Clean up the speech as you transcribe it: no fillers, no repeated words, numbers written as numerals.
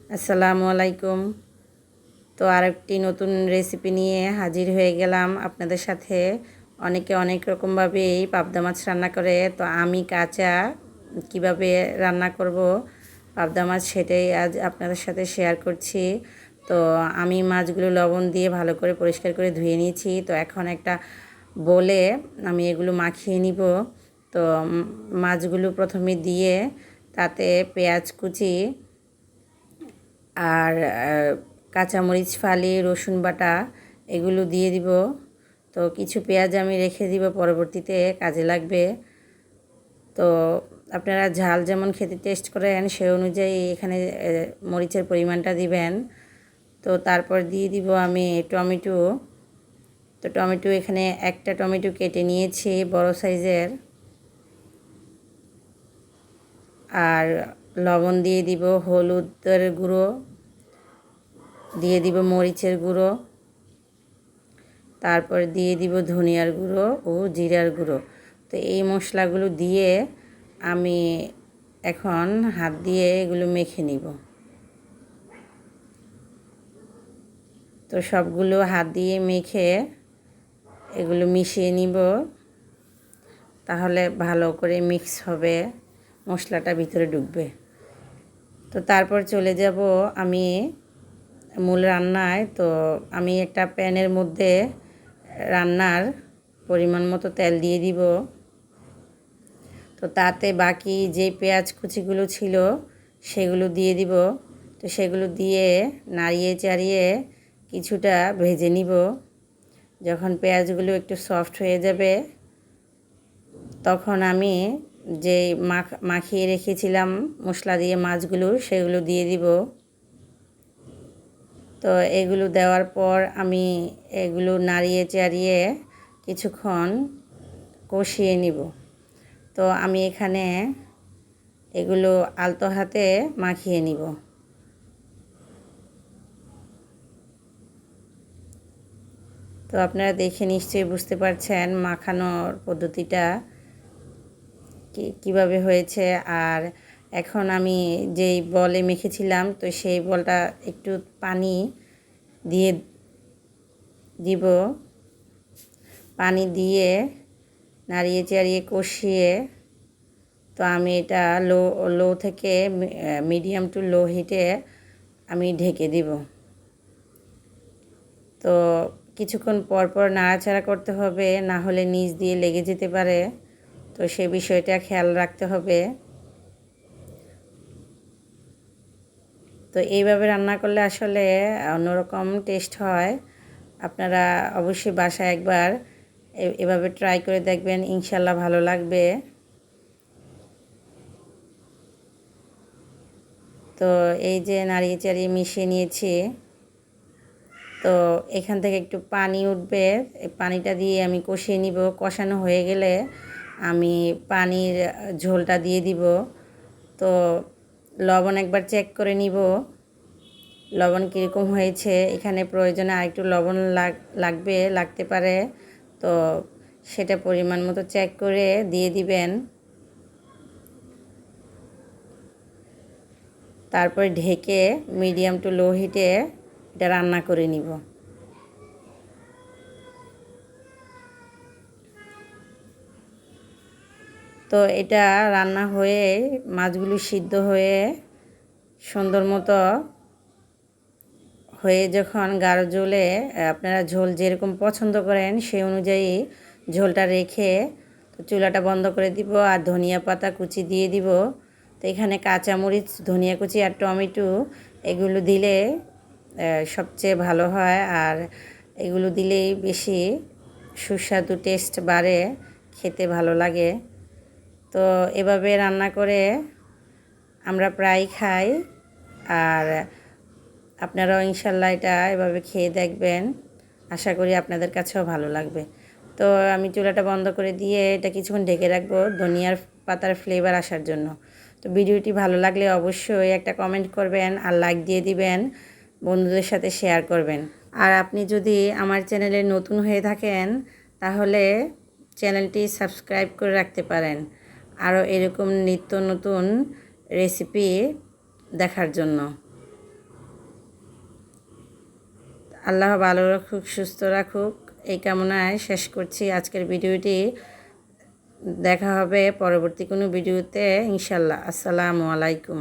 আসসালামু আলাইকুম। তো আরেকটি নতুন রেসিপি নিয়ে হাজির হয়ে গেলাম আপনাদের সাথে। অনেকে অনেক রকমভাবে এই পাবদা মাছ রান্না করে, তো আমি কাঁচা কিভাবে রান্না করব পাবদা মাছ সেটাই আজ আপনাদের সাথে শেয়ার করছি। তো আমি মাছগুলো লবণ দিয়ে ভালো করে পরিষ্কার করে ধুয়ে নিয়েছি। তো এখন একটা বলে আমি এগুলো মাখিয়ে নিব। তো মাছগুলো প্রথমে দিয়ে তাতে পেঁয়াজ কুচি আর কাঁচামরিচ ফালি, রসুন বাটা এগুলো দিয়ে দিব। তো কিছু পেঁয়াজ আমি রেখে দিব, পরবর্তীতে কাজে লাগবে। তো আপনারা ঝাল যেমন খেতে টেস্ট করেন সে অনুযায়ী এখানে মরিচের পরিমাণটা দিবেন। তো তারপর দিয়ে দিব আমি টমেটো। তো টমেটো এখানে একটা টমেটো কেটে নিয়েছি বড় সাইজের। আর লবণ দিয়ে দিব, হলুদের গুঁড়ো দিয়ে দিব, মরিচের গুঁড়ো, তারপর দিয়ে দিব ধনিয়ার গুঁড়ো ও জিরার গুঁড়ো। তো এই মশলাগুলো দিয়ে আমি এখন হাত দিয়ে এগুলো মেখে নিব। তো সবগুলো হাত দিয়ে মেখে এগুলো মিশিয়ে নিব, তাহলে ভালো করে মিক্স হবে, মশলাটা ভিতরে ঢুকবে। তো তারপর চলে যাব আমি মূল রান্নায়। তো আমি একটা প্যানের মধ্যে রান্নার পরিমাণ মতো তেল দিয়ে দিব। তো তাতে বাকি যে পেঁয়াজ কুচিগুলো ছিল সেগুলো দিয়ে দিব। তো সেগুলো দিয়ে নাড়িয়ে চাড়িয়ে কিছুটা ভেজে নিব। যখন পেঁয়াজগুলো একটু সফট হয়ে যাবে তখন আমি যে মাখিয়ে রেখেছিলাম মশলা দিয়ে মাছগুলো সেগুলো দিয়ে দিব। তো এগুলো দেওয়ার পর আমি এগুলো নাড়িয়ে চাড়িয়ে কিছুক্ষণ কষিয়ে নিব। তো আমি এখানে এগুলো আলতো হাতে মাখিয়ে নিব। তো আপনারা দেখে নিশ্চয়ই বুঝতে পারছেন মাখানোর পদ্ধতিটা কীভাবে হয়েছে। আর এখন আমি যেই বলে মেখেছিলাম তো সেই বলটা একটু পানি দিয়ে দিব। পানি দিয়ে নাড়িয়ে চাড়িয়ে কষিয়ে তো আমি এটা লো থেকে মিডিয়াম টু লো হিটে আমি ঢেকে দিব। তো কিছুক্ষণ পর পর নাড়াচাড়া করতে হবে, না হলে নিচ দিয়ে লেগে যেতে পারে। তো সে বিষয়টা খেয়াল রাখতে হবে। তো এইভাবে রান্না করলে আসলে অন্যরকম টেস্ট হয়। আপনারা অবশ্যই বাসায় একবার এভাবে ট্রাই করে দেখবেন, ইনশাল্লাহ ভালো লাগবে। তো এই যে নাড়িয়ে চাড়িয়ে মিশিয়ে নিয়েছি। তো এখান থেকে একটু পানি উঠবে, এই পানিটা দিয়ে আমি কষিয়ে নিব। কষানো হয়ে গেলে আমি পানির ঝোলটা দিয়ে দিব। তো লবণ একবার চেক করে নিব, লবণ কীরকম হয়েছে। এখানে প্রয়োজনে আরেকটু লবণ লাগতে পারে। তো সেটা পরিমাণ মতো চেক করে দিয়ে দিবেন। তারপর ঢেকে মিডিয়াম টু লো হিটে এটা রান্না করে নিব। তো এটা রান্না হয়ে মাছগুলো সিদ্ধ হয়ে সুন্দর মতো হয়ে যখন গাঢ় ঝোলে, আপনারা ঝোল যেরকম পছন্দ করেন সেই অনুযায়ী ঝোলটা রেখে তো চুলাটা বন্ধ করে দিব। আর ধনিয়া পাতা কুচি দিয়ে দিব। তো এখানে কাঁচামরিচ, ধনিয়া কুচি আর টমেটো এগুলো দিলে সবচেয়ে ভালো হয়। আর এগুলো দিলেই বেশি সুস্বাদু টেস্ট বাড়ে, খেতে ভালো লাগে। তো এভাবে রান্না করে আমরা প্রায় খাই। আর আপনারাও ইনশাল্লাহ এটা এভাবে খেয়ে দেখবেন, আশা করি আপনাদের কাছেও ভালো লাগবে। তো আমি চুলাটা বন্ধ করে দিয়ে এটা কিছুক্ষণ ঢেকে রাখবো ধনিয়ার পাতার ফ্লেভার আসার জন্য। তো ভিডিওটি ভালো লাগলে অবশ্যই একটা কমেন্ট করবেন আর লাইক দিয়ে দিবেন, বন্ধুদের সাথে শেয়ার করবেন। আর আপনি যদি আমার চ্যানেলে নতুন হয়ে থাকেন তাহলে চ্যানেলটি সাবস্ক্রাইব করে রাখতে পারেন আরও এরকম নিত্য নতুন রেসিপি দেখার জন্য। আল্লাহ ভালো রাখুক, সুস্থ রাখুক, এই কামনায় শেষ করছি আজকের ভিডিওটি। দেখা হবে পরবর্তী কোনো ভিডিওতে ইনশাল্লাহ। আসসালামু আলাইকুম।